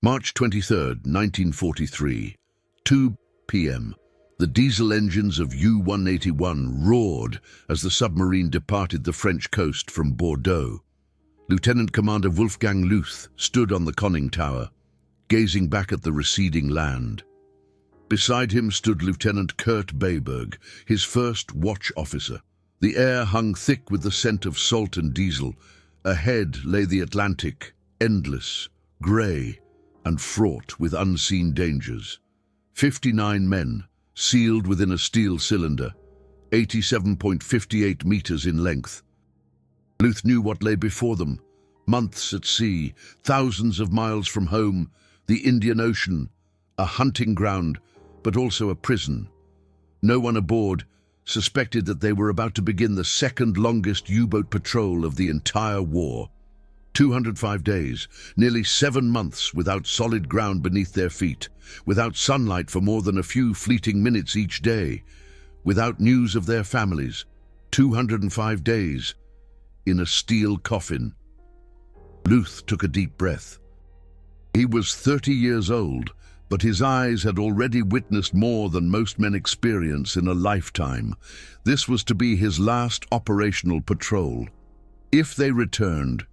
March 23, 1943, 2 p.m. The diesel engines of U-181 roared as the submarine departed the French coast from Bordeaux. Lieutenant Commander Wolfgang Lüth stood on the conning tower, gazing back at the receding land. Beside him stood Lieutenant Kurt Bayberg, his first watch officer. The air hung thick with the scent of salt and diesel. Ahead lay the Atlantic, endless, grey, and fraught with unseen dangers. 59 men, sealed within a steel cylinder, 87.58 meters in length. Lüth knew what lay before them: months at sea, thousands of miles from home, the Indian Ocean, a hunting ground, but also a prison. No one aboard suspected that they were about to begin the second longest U-boat patrol of the entire war. 205 days, nearly 7 months without solid ground beneath their feet, without sunlight for more than a few fleeting minutes each day, without news of their families. 205 days in a steel coffin. Lüth took a deep breath. He was 30 years old, but his eyes had already witnessed more than most men experience in a lifetime. This was to be his last operational patrol. If they returned,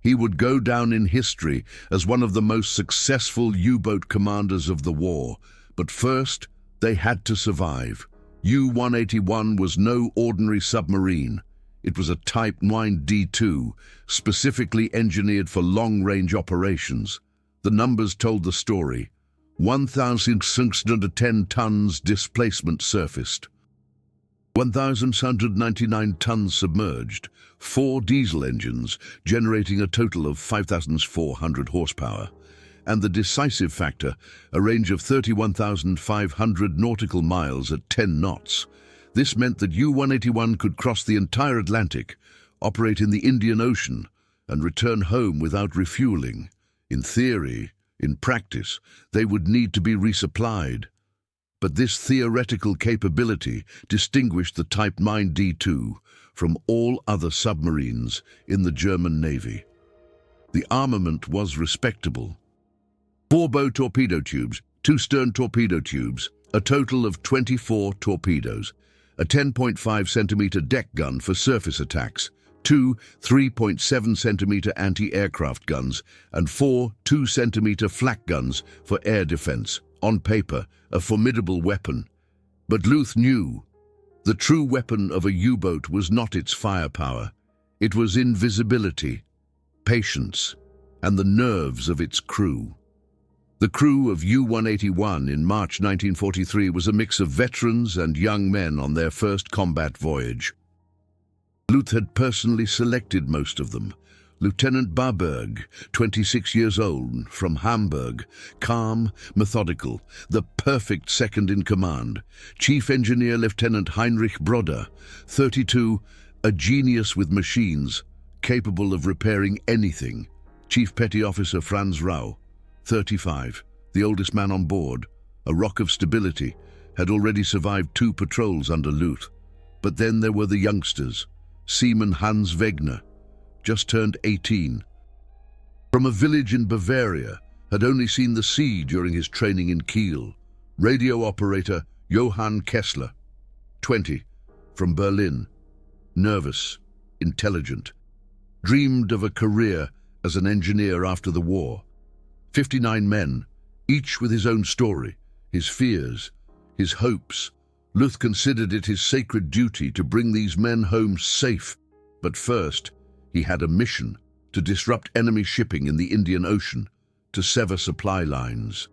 he would go down in history as one of the most successful U-boat commanders of the war. But first, they had to survive. U-181 was no ordinary submarine. It was a Type 9D2, specifically engineered for long-range operations. The numbers told the story. 1,610 tons displacement surfaced, 1,799 tons submerged, 4 diesel engines generating a total of 5,400 horsepower, and the decisive factor, a range of 31,500 nautical miles at 10 knots. This meant that U-181 could cross the entire Atlantic, operate in the Indian Ocean, and return home without refueling. In theory, in practice, they would need to be resupplied. But this theoretical capability distinguished the Type 9D2 from all other submarines in the German Navy. The armament was respectable. 4 bow torpedo tubes, 2 stern torpedo tubes, a total of 24 torpedoes, a 10.5 centimeter deck gun for surface attacks, 2 3.7 centimeter anti-aircraft guns, and 4 2 centimeter flak guns for air defense. On paper, a formidable weapon. But Lüth knew the true weapon of a U-boat was not its firepower. It was invisibility, patience, and the nerves of its crew. The crew of U-181 in March 1943 was a mix of veterans and young men on their first combat voyage. Lüth had personally selected most of them. Lieutenant Bayberg, 26 years old, from Hamburg, calm, methodical, the perfect second-in-command. Chief Engineer Lieutenant Heinrich Brodder, 32, a genius with machines, capable of repairing anything. Chief Petty Officer Franz Rau, 35, the oldest man on board, a rock of stability, had already survived 2 patrols under Lüth. But then there were the youngsters. Seaman Hans Wegner, just turned 18. From a village in Bavaria, had only seen the sea during his training in Kiel. Radio operator Johann Kessler, 20, from Berlin. Nervous, intelligent, dreamed of a career as an engineer after the war. 59 men, each with his own story, his fears, his hopes. Lüth considered it his sacred duty to bring these men home safe. But first, he had a mission: to disrupt enemy shipping in the Indian Ocean, to sever supply lines,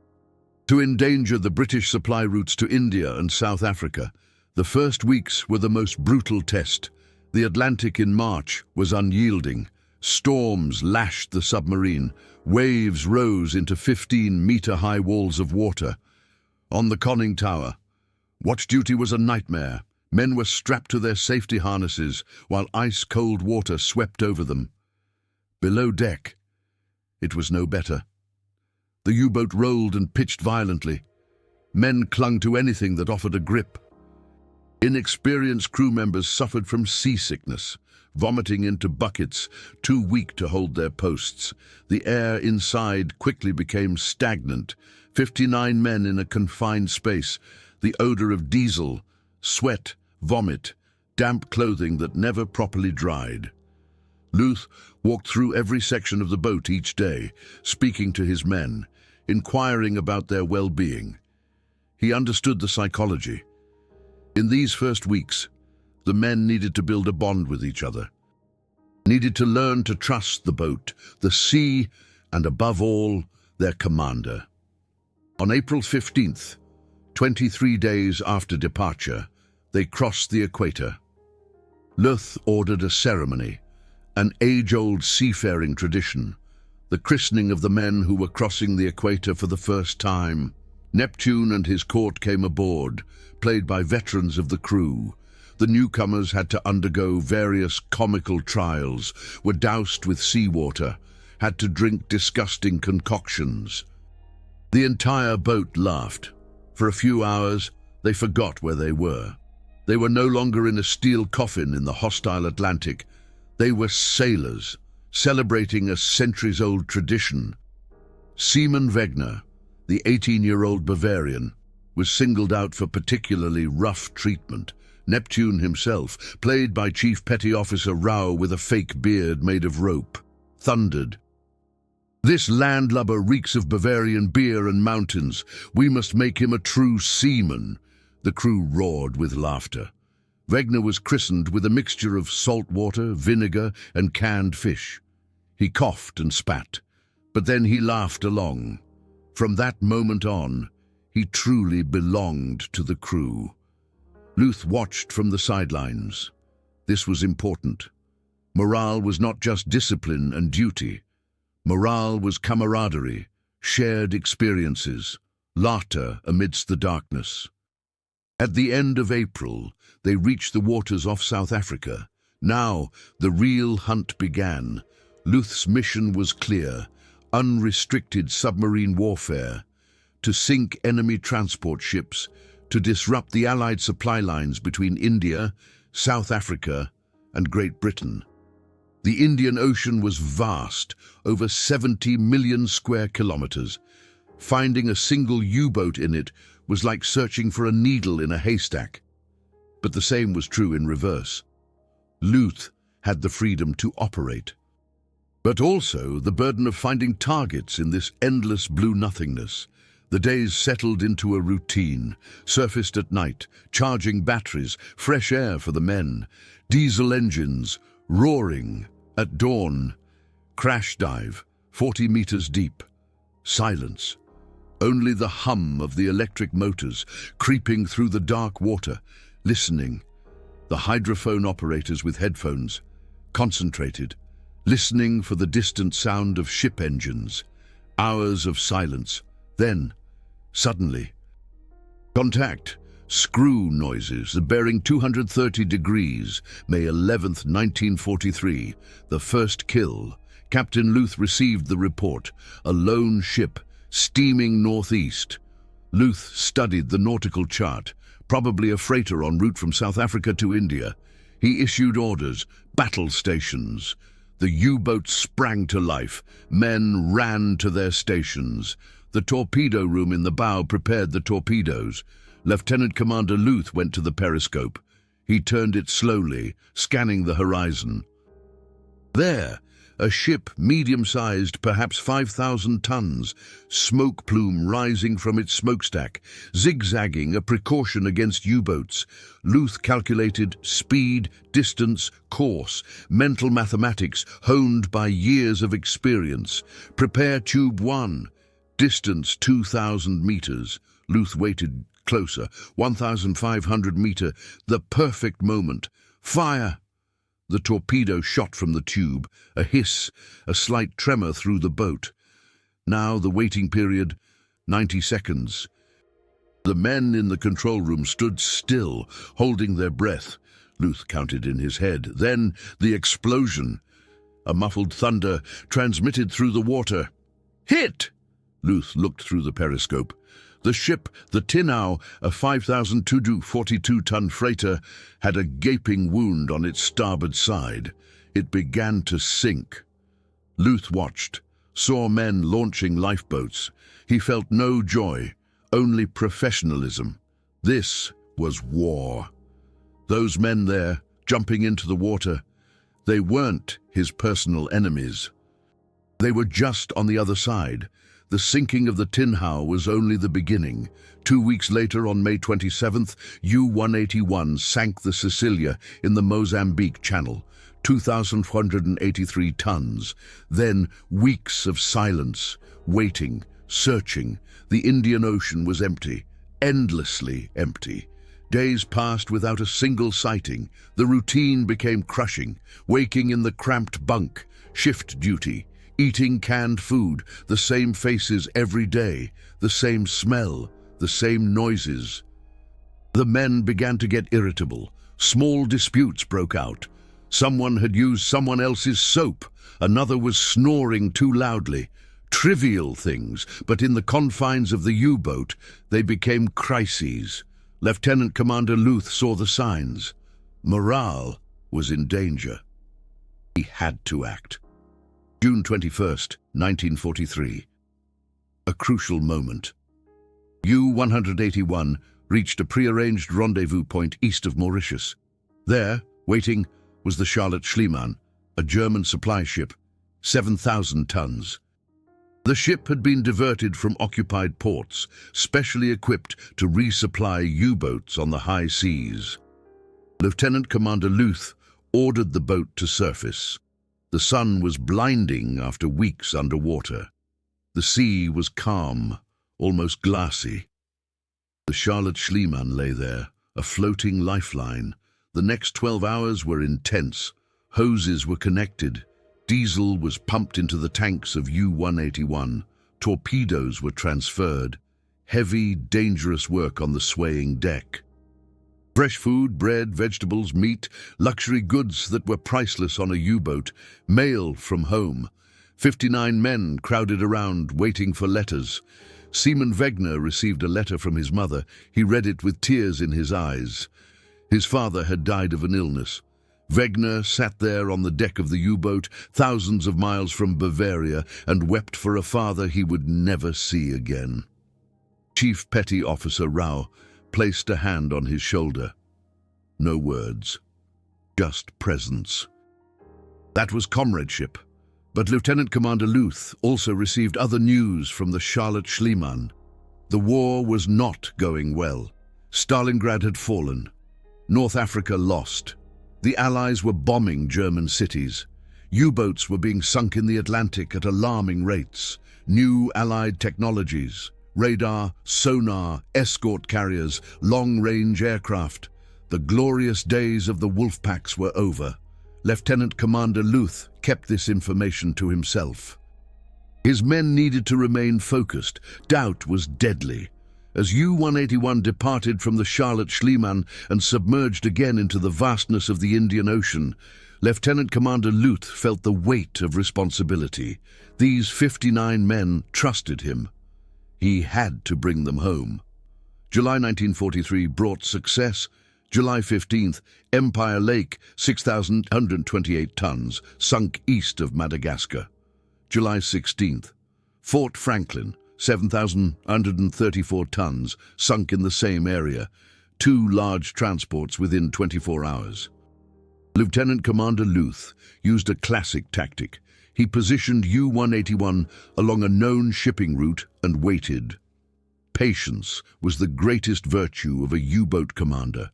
to endanger the British supply routes to India and South Africa. The first weeks were the most brutal test. The Atlantic in March was unyielding. Storms lashed the submarine. Waves rose into 15-meter-high walls of water. On the conning tower, watch duty was a nightmare. Men were strapped to their safety harnesses while ice-cold water swept over them. Below deck, it was no better. The U-boat rolled and pitched violently. Men clung to anything that offered a grip. Inexperienced crew members suffered from seasickness, vomiting into buckets, too weak to hold their posts. The air inside quickly became stagnant. 59 men in a confined space, the odor of diesel, sweat, vomit, damp clothing that never properly dried. Lüth walked through every section of the boat each day, speaking to his men, inquiring about their well-being. He understood the psychology. In these first weeks, the men needed to build a bond with each other, needed to learn to trust the boat, the sea, and above all, their commander. On April 15th, 23 days after departure, they crossed the equator. Lüth ordered a ceremony, an age-old seafaring tradition, the christening of the men who were crossing the equator for the first time. Neptune and his court came aboard, played by veterans of the crew. The newcomers had to undergo various comical trials, were doused with seawater, had to drink disgusting concoctions. The entire boat laughed. For a few hours, they forgot where they were. They were no longer in a steel coffin in the hostile Atlantic. They were sailors, celebrating a centuries-old tradition. Seaman Wegener, the 18-year-old Bavarian, was singled out for particularly rough treatment. Neptune himself, played by Chief Petty Officer Rao with a fake beard made of rope, thundered, "This landlubber reeks of Bavarian beer and mountains. We must make him a true seaman." The crew roared with laughter. Wegener was christened with a mixture of salt water, vinegar, and canned fish. He coughed and spat, but then he laughed along. From that moment on, he truly belonged to the crew. Lüth watched from the sidelines. This was important. Morale was not just discipline and duty. Morale was camaraderie, shared experiences, laughter amidst the darkness. At the end of April, they reached the waters off South Africa. Now, the real hunt began. Lüth's mission was clear: unrestricted submarine warfare, to sink enemy transport ships, to disrupt the Allied supply lines between India, South Africa, and Great Britain. The Indian Ocean was vast, over 70 million square kilometers. Finding a single U-boat in it was like searching for a needle in a haystack. But the same was true in reverse. Lüth had the freedom to operate, but also the burden of finding targets in this endless blue nothingness. The days settled into a routine, surfaced at night, charging batteries, fresh air for the men, diesel engines, roaring. At dawn, crash dive, 40 meters deep, silence. Only the hum of the electric motors creeping through the dark water, listening. The hydrophone operators with headphones, concentrated, listening for the distant sound of ship engines. Hours of silence. Then, suddenly, contact. Screw noises, the bearing 230 degrees, May 11th, 1943, the first kill. Captain Lüth received the report, a lone ship, steaming northeast. Lüth studied the nautical chart, probably a freighter en route from South Africa to India. He issued orders, battle stations. The U-boat sprang to life. Men ran to their stations. The torpedo room in the bow prepared the torpedoes. Lieutenant Commander Lüth went to the periscope. He turned it slowly, scanning the horizon. There, a ship medium-sized, perhaps 5,000 tons, smoke plume rising from its smokestack, zigzagging, a precaution against U-boats. Lüth calculated speed, distance, course, mental mathematics honed by years of experience. Prepare tube 1, distance 2,000 meters. Lüth waited closer, 1,500 meter, the perfect moment. Fire! The torpedo shot from the tube, a hiss, a slight tremor through the boat. Now the waiting period, 90 seconds. The men in the control room stood still, holding their breath. Lüth counted in his head. Then the explosion. A muffled thunder transmitted through the water. Hit! Lüth looked through the periscope. The ship, the Tinau, a 5,242-ton freighter, had a gaping wound on its starboard side. It began to sink. Lüth watched, saw men launching lifeboats. He felt no joy, only professionalism. This was war. Those men there, jumping into the water, they weren't his personal enemies. They were just on the other side. The sinking of the Tinau was only the beginning. 2 weeks later, on May 27th, U-181 sank the Sicilia in the Mozambique Channel, 2,483 tons. Then weeks of silence, waiting, searching. The Indian Ocean was empty, endlessly empty. Days passed without a single sighting. The routine became crushing, waking in the cramped bunk, shift duty, eating canned food, the same faces every day, the same smell, the same noises. The men began to get irritable. Small disputes broke out. Someone had used someone else's soap. Another was snoring too loudly. Trivial things, but in the confines of the U-boat, they became crises. Lieutenant Commander Lüth saw the signs. Morale was in danger. He had to act. June 21st, 1943. A crucial moment. U-181 reached a prearranged rendezvous point east of Mauritius. There, waiting, was the Charlotte Schliemann, a German supply ship, 7,000 tons. The ship had been diverted from occupied ports, specially equipped to resupply U-boats on the high seas. Lieutenant Commander Lüth ordered the boat to surface. The sun was blinding after weeks underwater. The sea was calm, almost glassy. The Charlotte Schliemann lay there, a floating lifeline. The next 12 hours were intense. Hoses were connected. Diesel was pumped into the tanks of U-181. Torpedoes were transferred. Heavy, dangerous work on the swaying deck. Fresh food, bread, vegetables, meat, luxury goods that were priceless on a U-boat, mail from home. 59 men crowded around, waiting for letters. Seaman Wegner received a letter from his mother. He read it with tears in his eyes. His father had died of an illness. Wegner sat there on the deck of the U-boat, thousands of miles from Bavaria, and wept for a father he would never see again. Chief Petty Officer Rao placed a hand on his shoulder. No words, just presence. That was comradeship. But Lieutenant Commander Lüth also received other news from the Charlotte Schliemann. The war was not going well. Stalingrad had fallen. North Africa lost. The Allies were bombing German cities. U-boats were being sunk in the Atlantic at alarming rates. New Allied technologies, radar, sonar, escort carriers, long-range aircraft. The glorious days of the wolf packs were over. Lieutenant Commander Lüth kept this information to himself. His men needed to remain focused. Doubt was deadly. As U-181 departed from the Charlotte Schliemann and submerged again into the vastness of the Indian Ocean, Lieutenant Commander Lüth felt the weight of responsibility. These 59 men trusted him. He had to bring them home. July 1943 brought success. July 15th, Empire Lake, 6,128 tons, sunk east of Madagascar. July 16th, Fort Franklin, 7,134 tons, sunk in the same area, 2 large transports within 24 hours. Lieutenant Commander Lüth used a classic tactic. He positioned U-181 along a known shipping route and waited. Patience was the greatest virtue of a U-boat commander.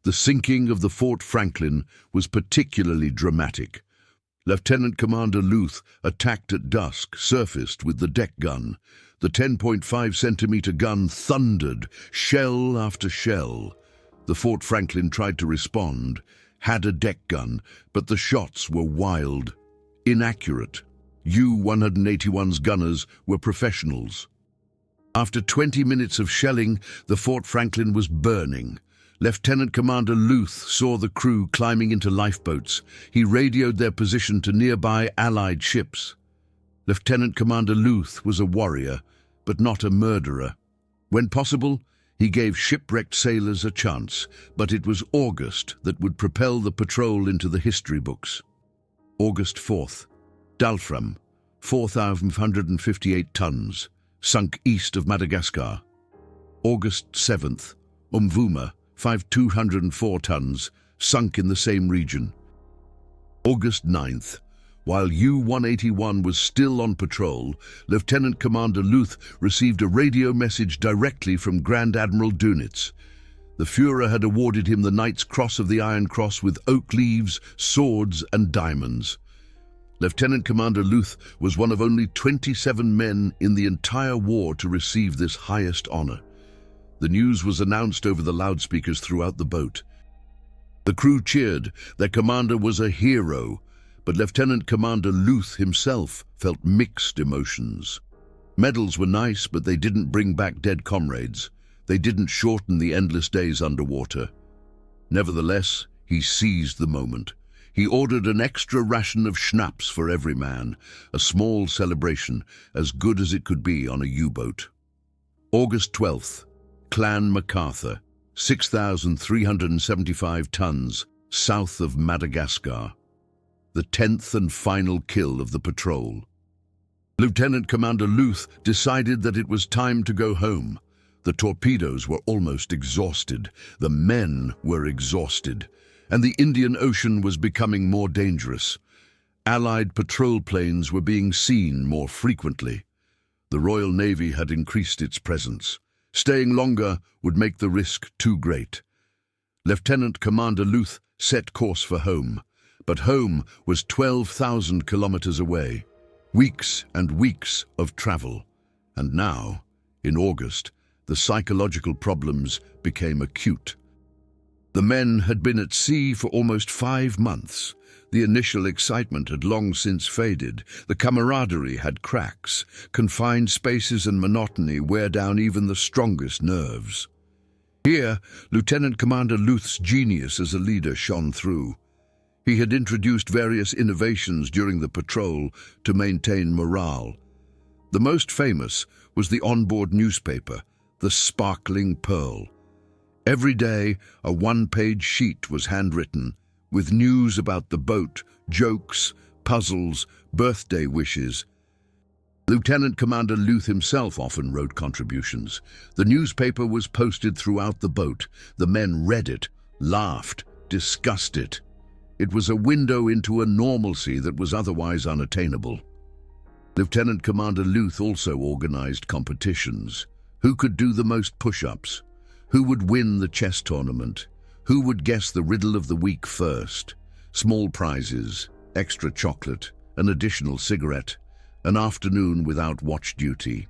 The sinking of the Fort Franklin was particularly dramatic. Lieutenant Commander Lüth attacked at dusk, surfaced with the deck gun. The 10.5-centimeter gun thundered, shell after shell. The Fort Franklin tried to respond, had a deck gun, but the shots were wild, inaccurate. U-181's gunners were professionals. After 20 minutes of shelling, the Fort Franklin was burning. Lieutenant Commander Lüth saw the crew climbing into lifeboats. He radioed their position to nearby Allied ships. Lieutenant Commander Lüth was a warrior, but not a murderer. When possible, he gave shipwrecked sailors a chance, but it was August that would propel the patrol into the history books. August 4th, Dalfram, 4,558 tons, sunk east of Madagascar. August 7th, Umvuma, 5,204 tons, sunk in the same region. August 9th, while U-181 was still on patrol, Lieutenant Commander Lüth received a radio message directly from Grand Admiral Dönitz. The Führer had awarded him the Knight's Cross of the Iron Cross with oak leaves, swords and diamonds. Lieutenant Commander Lüth was one of only 27 men in the entire war to receive this highest honor. The news was announced over the loudspeakers throughout the boat. The crew cheered. Their commander was a hero, but Lieutenant Commander Lüth himself felt mixed emotions. Medals were nice, but they didn't bring back dead comrades. They didn't shorten the endless days underwater. Nevertheless, he seized the moment. He ordered an extra ration of schnapps for every man, a small celebration, as good as it could be on a U-boat. August 12th, Clan MacArthur, 6,375 tons, south of Madagascar. The 10th and final kill of the patrol. Lieutenant Commander Lüth decided that it was time to go home. The torpedoes were almost exhausted, the men were exhausted, and the Indian Ocean was becoming more dangerous. Allied patrol planes were being seen more frequently. The Royal Navy had increased its presence. Staying longer would make the risk too great. Lieutenant Commander Lüth set course for home, but home was 12,000 kilometers away. Weeks and weeks of travel. And now, in August, the psychological problems became acute. The men had been at sea for almost 5 months. The initial excitement had long since faded. The camaraderie had cracks. Confined spaces and monotony wear down even the strongest nerves. Here, Lieutenant Commander Lüth's genius as a leader shone through. He had introduced various innovations during the patrol to maintain morale. The most famous was the onboard newspaper, the Sparkling Pearl. Every day, a one-page sheet was handwritten, with news about the boat, jokes, puzzles, birthday wishes. Lieutenant Commander Lüth himself often wrote contributions. The newspaper was posted throughout the boat. The men read it, laughed, discussed it. It was a window into a normalcy that was otherwise unattainable. Lieutenant Commander Lüth also organized competitions. Who could do the most push-ups? Who would win the chess tournament? Who would guess the riddle of the week first? Small prizes, extra chocolate, an additional cigarette, an afternoon without watch duty.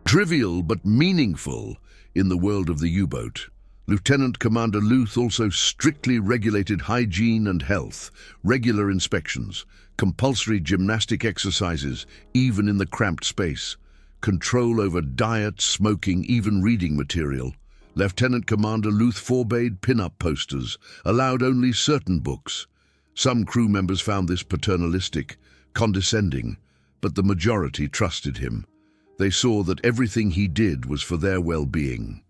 Trivial but meaningful in the world of the U-boat. Lieutenant Commander Lüth also strictly regulated hygiene and health, regular inspections, compulsory gymnastic exercises, even in the cramped space, control over diet, smoking, even reading material. Lieutenant Commander Lüth forbade pin-up posters, allowed only certain books. Some crew members found this paternalistic, condescending, but the majority trusted him. They saw that everything he did was for their well-being.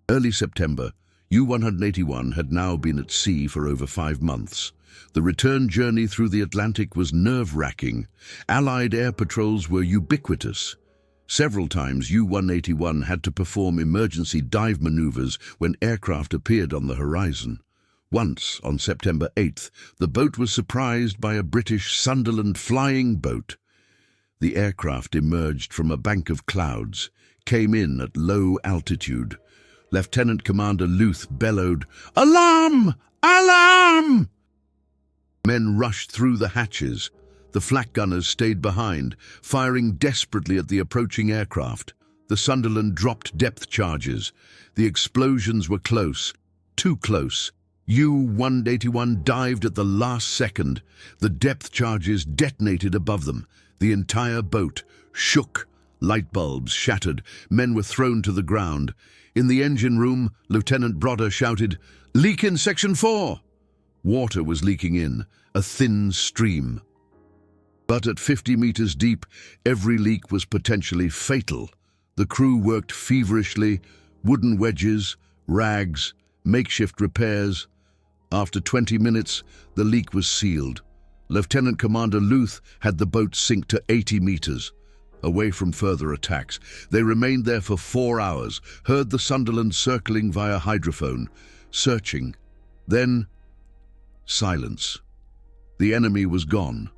Early September, U-181 had now been at sea for over 5 months. The return journey through the Atlantic was nerve-wracking. Allied air patrols were ubiquitous. Several times U-181 had to perform emergency dive maneuvers when aircraft appeared on the horizon. Once, on September 8th, the boat was surprised by a British Sunderland flying boat. The aircraft emerged from a bank of clouds, came in at low altitude. Lieutenant Commander Lüth bellowed, "Alarm! Alarm!" Men rushed through the hatches. The flak gunners stayed behind, firing desperately at the approaching aircraft. The Sunderland dropped depth charges. The explosions were close, too close. U-181 dived at the last second. The depth charges detonated above them. The entire boat shook. Light bulbs shattered. Men were thrown to the ground. In the engine room, Lieutenant Brodder shouted, "Leak in Section 4!" Water was leaking in, a thin stream. But at 50 meters deep, every leak was potentially fatal. The crew worked feverishly, wooden wedges, rags, makeshift repairs. After 20 minutes, the leak was sealed. Lieutenant Commander Lüth had the boat sink to 80 meters, away from further attacks. They remained there for 4 hours, heard the Sunderland circling via hydrophone, searching. Then, silence. The enemy was gone,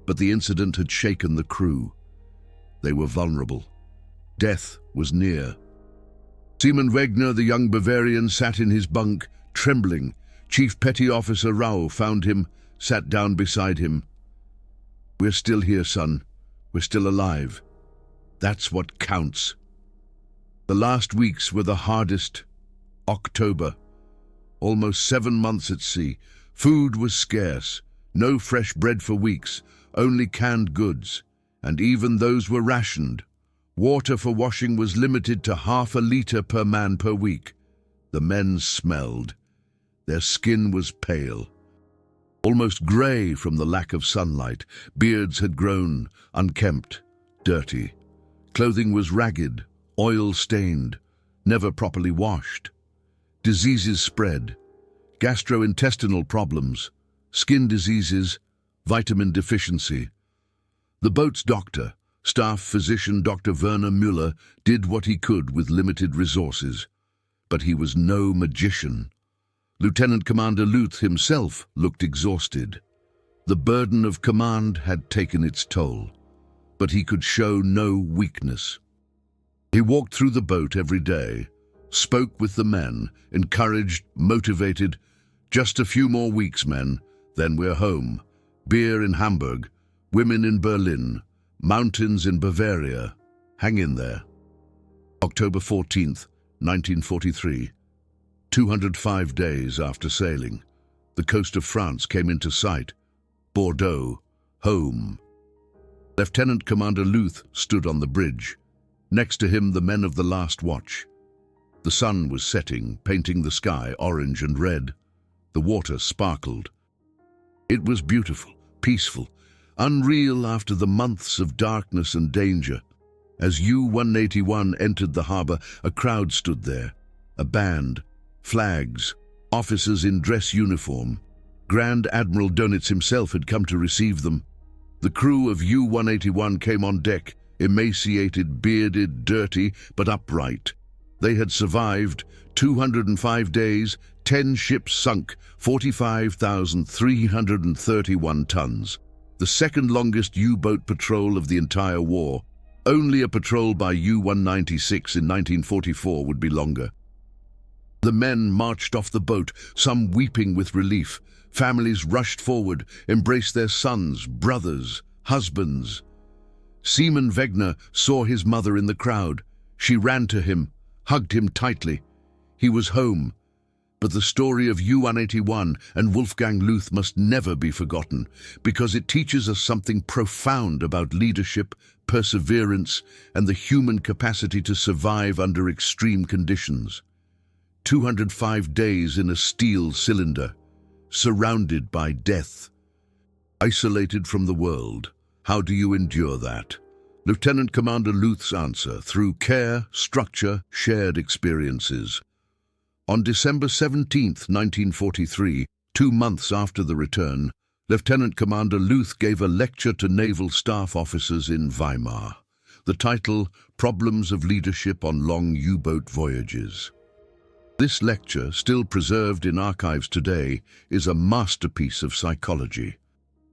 but the incident had shaken the crew. They were vulnerable. Death was near. Seaman Wegner, the young Bavarian, sat in his bunk, trembling. Chief Petty Officer Rau found him, sat down beside him. "We're still here, son. We're still alive. That's what counts." The last weeks were the hardest. October. Almost 7 months at sea. Food was scarce. No fresh bread for weeks, only canned goods, and even those were rationed. Water for washing was limited to ½ liter per man per week. The men smelled. Their skin was pale, almost grey from the lack of sunlight. Beards had grown, unkempt, dirty. Clothing was ragged, oil-stained, never properly washed. Diseases spread. Gastrointestinal problems, skin diseases, vitamin deficiency. The boat's doctor, staff physician Dr. Werner Müller, did what he could with limited resources. But he was no magician. Lieutenant Commander Lüth himself looked exhausted. The burden of command had taken its toll, but he could show no weakness. He walked through the boat every day, spoke with the men, encouraged, motivated. "Just a few more weeks, men, then we're home. Beer in Hamburg, women in Berlin, mountains in Bavaria. Hang in there." October 14th, 1943. 205 days after sailing, the coast of France came into sight. Bordeaux, home. Lieutenant Commander Lüth stood on the bridge. Next to him, the men of the last watch. The sun was setting, painting the sky orange and red. The water sparkled. It was beautiful, peaceful, unreal after the months of darkness and danger. As U-181 entered the harbour, a crowd stood there. A band, flags, officers in dress uniform. Grand Admiral Dönitz himself had come to receive them. The crew of U-181 came on deck, emaciated, bearded, dirty, but upright. They had survived 205 days, 10 ships sunk, 45,331 tons. The second longest U-boat patrol of the entire war. Only a patrol by U-196 in 1944 would be longer. The men marched off the boat, some weeping with relief. Families rushed forward, embraced their sons, brothers, husbands. Seaman Wegner saw his mother in the crowd. She ran to him, hugged him tightly. He was home. But the story of U-181 and Wolfgang Lüth must never be forgotten, because it teaches us something profound about leadership, perseverance, and the human capacity to survive under extreme conditions. 205 days in a steel cylinder, surrounded by death. Isolated from the world, how do you endure that? Lieutenant Commander Lüth's answer: through care, structure, shared experiences. On December 17, 1943, 2 months after the return, Lieutenant Commander Lüth gave a lecture to naval staff officers in Weimar. The title, Problems of Leadership on Long U-Boat Voyages. This lecture, still preserved in archives today, is a masterpiece of psychology.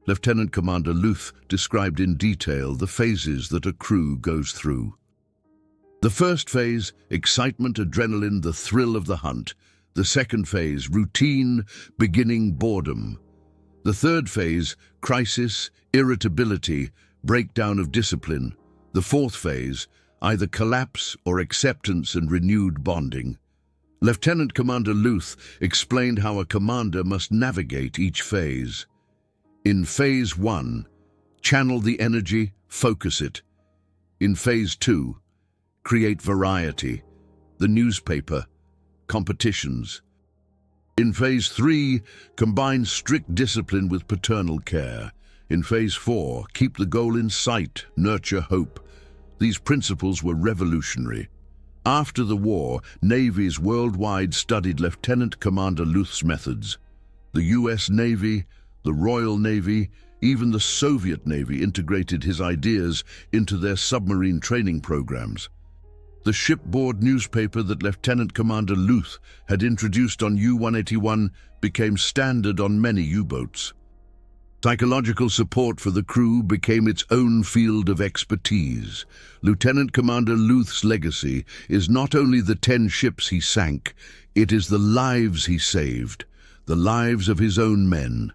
Lieutenant Commander Lüth described in detail the phases that a crew goes through. The first phase, excitement, adrenaline, the thrill of the hunt. The second phase, routine, beginning boredom. The third phase, crisis, irritability, breakdown of discipline. The fourth phase, either collapse or acceptance and renewed bonding. Lieutenant Commander Lüth explained how a commander must navigate each phase. In Phase 1, channel the energy, focus it. In Phase 2, create variety, the newspaper, competitions. In Phase 3, combine strict discipline with paternal care. In Phase 4, keep the goal in sight, nurture hope. These principles were revolutionary. After the war, navies worldwide studied Lieutenant Commander Lüth's methods. The US Navy, the Royal Navy, even the Soviet Navy integrated his ideas into their submarine training programs. The shipboard newspaper that Lieutenant Commander Lüth had introduced on U-181 became standard on many U-boats. Psychological support for the crew became its own field of expertise. Lieutenant Commander Lüth's legacy is not only the 10 ships he sank, it is the lives he saved, the lives of his own men.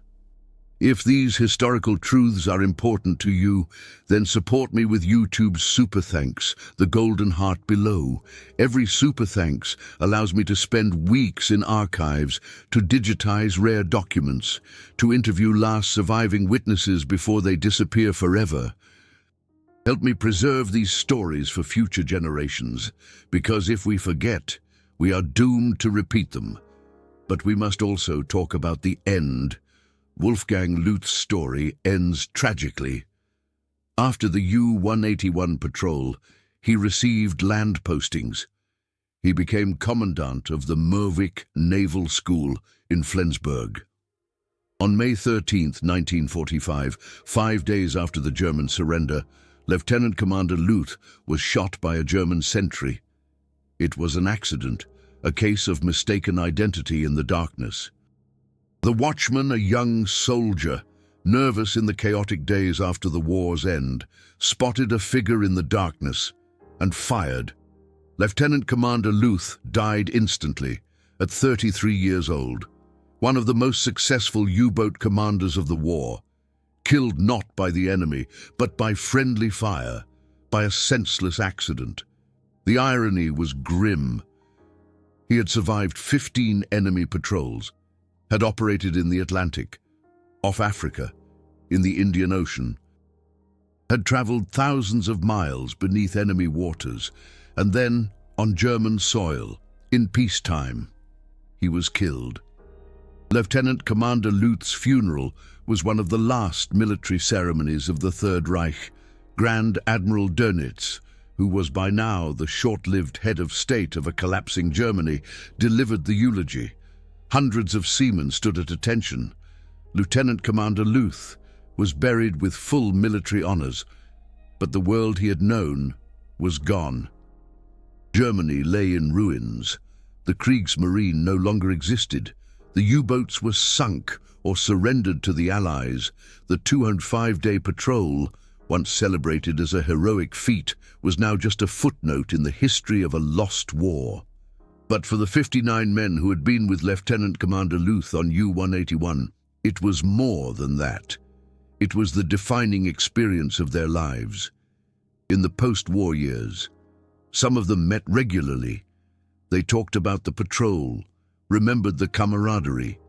If these historical truths are important to you, then support me with YouTube's Super Thanks, the golden heart below. Every Super Thanks allows me to spend weeks in archives, to digitize rare documents, to interview last surviving witnesses before they disappear forever. Help me preserve these stories for future generations, because if we forget, we are doomed to repeat them. But we must also talk about the end. Wolfgang Lüth's story ends tragically. After the U-181 patrol, he received land postings. He became commandant of the Mørvik Naval School in Flensburg. On May 13, 1945, 5 days after the German surrender, Lieutenant Commander Lüth was shot by a German sentry. It was an accident, a case of mistaken identity in the darkness. The watchman, a young soldier, nervous in the chaotic days after the war's end, spotted a figure in the darkness and fired. Lieutenant Commander Lüth died instantly, at 33 years old, one of the most successful U-boat commanders of the war, killed not by the enemy, but by friendly fire, by a senseless accident. The irony was grim. He had survived 15 enemy patrols, had operated in the Atlantic, off Africa, in the Indian Ocean, had traveled thousands of miles beneath enemy waters, and then, on German soil, in peacetime, he was killed. Lieutenant Commander Lüth's funeral was one of the last military ceremonies of the Third Reich. Grand Admiral Dönitz, who was by now the short-lived head of state of a collapsing Germany, delivered the eulogy. Hundreds of seamen stood at attention. Lieutenant Commander Lüth was buried with full military honors, but the world he had known was gone. Germany lay in ruins. The Kriegsmarine no longer existed. The U-boats were sunk or surrendered to the Allies. The 205-day patrol, once celebrated as a heroic feat, was now just a footnote in the history of a lost war. But for the 59 men who had been with Lieutenant Commander Lüth on U-181, it was more than that. It was the defining experience of their lives. In the post-war years, some of them met regularly. They talked about the patrol, remembered the camaraderie,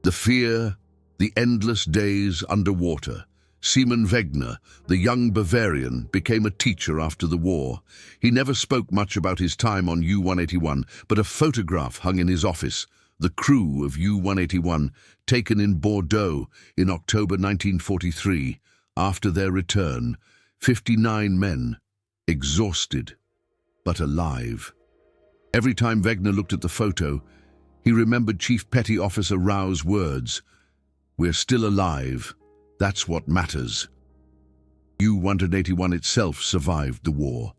the fear, the endless days underwater. Seaman Wegener, the young Bavarian, became a teacher after the war. He never spoke much about his time on U-181, but a photograph hung in his office, the crew of U-181, taken in Bordeaux in October 1943. After their return, 59 men, exhausted, but alive. Every time Wegener looked at the photo, he remembered Chief Petty Officer Rau's words, "We're still alive. That's what matters." U-181 itself survived the war.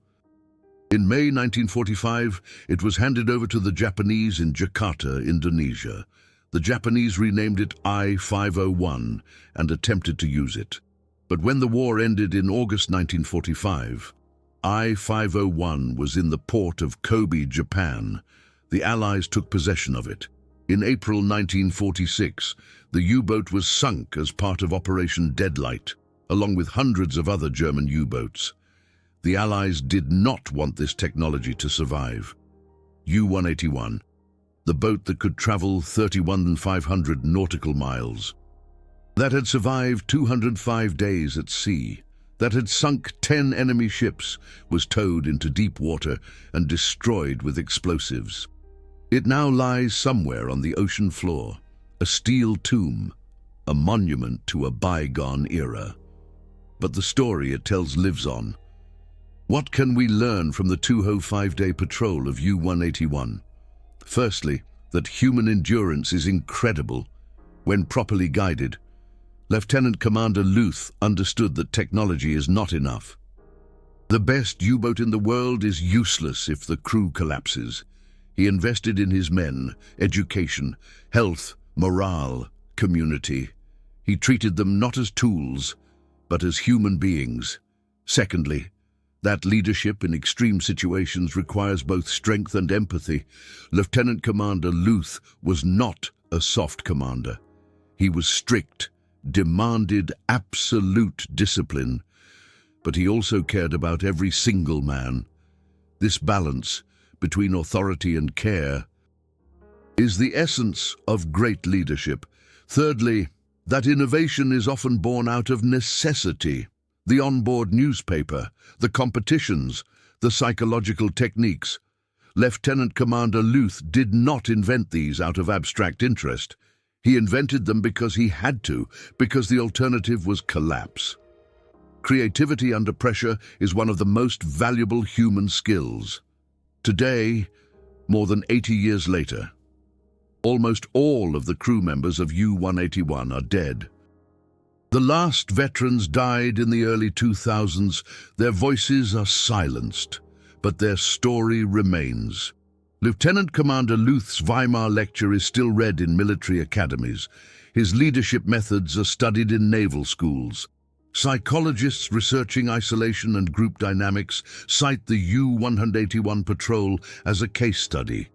In May 1945, it was handed over to the Japanese in Jakarta, Indonesia. The Japanese renamed it I-501 and attempted to use it. But when the war ended in August 1945, I-501 was in the port of Kobe, Japan. The Allies took possession of it. In April 1946, the U-boat was sunk as part of Operation Deadlight, along with hundreds of other German U-boats. The Allies did not want this technology to survive. U-181, the boat that could travel 31,500 nautical miles, that had survived 205 days at sea, that had sunk 10 enemy ships, was towed into deep water and destroyed with explosives. It now lies somewhere on the ocean floor, a steel tomb, a monument to a bygone era. But the story it tells lives on. What can we learn from the 205-day patrol of U-181? Firstly, that human endurance is incredible. When properly guided, Lieutenant Commander Lüth understood that technology is not enough. The best U-boat in the world is useless if the crew collapses. He invested in his men, education, health, morale, community. He treated them not as tools, but as human beings. Secondly, that leadership in extreme situations requires both strength and empathy. Lieutenant Commander Lüth was not a soft commander. He was strict, demanded absolute discipline, but he also cared about every single man. This balance between authority and care is the essence of great leadership. Thirdly, that innovation is often born out of necessity. The onboard newspaper, the competitions, the psychological techniques. Lieutenant Commander Lüth did not invent these out of abstract interest. He invented them because he had to, because the alternative was collapse. Creativity under pressure is one of the most valuable human skills. Today, more than 80 years later, almost all of the crew members of U-181 are dead. The last veterans died in the early 2000s. Their voices are silenced, but their story remains. Lieutenant Commander Lüth's Weimar lecture is still read in military academies. His leadership methods are studied in naval schools. Psychologists researching isolation and group dynamics cite the U-181 patrol as a case study.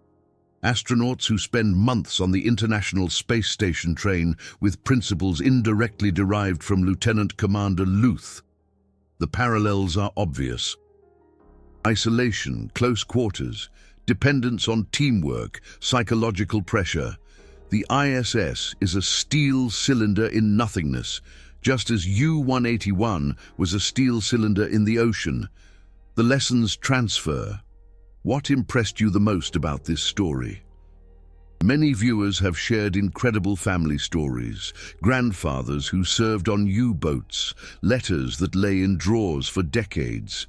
Astronauts who spend months on the International Space Station train with principles indirectly derived from Lieutenant Commander Lüth. The parallels are obvious. Isolation, close quarters, dependence on teamwork, psychological pressure. The ISS is a steel cylinder in nothingness, just as U-181 was a steel cylinder in the ocean. The lessons transfer. What impressed you the most about this story? Many viewers have shared incredible family stories, grandfathers who served on U-boats, letters that lay in drawers for decades,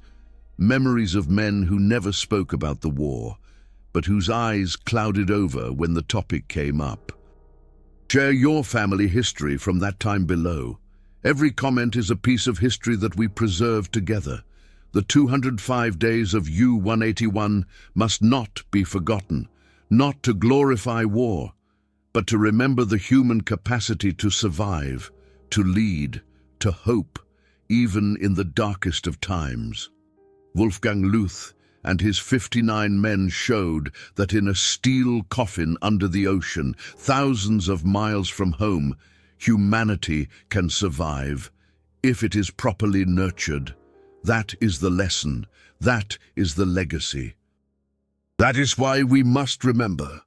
memories of men who never spoke about the war, but whose eyes clouded over when the topic came up. Share your family history from that time below. Every comment is a piece of history that we preserve together. The 205 days of U-181 must not be forgotten, not to glorify war, but to remember the human capacity to survive, to lead, to hope, even in the darkest of times. Wolfgang Lüth and his 59 men showed that in a steel coffin under the ocean, thousands of miles from home, humanity can survive if it is properly nurtured. That is the lesson. That is the legacy. That is why we must remember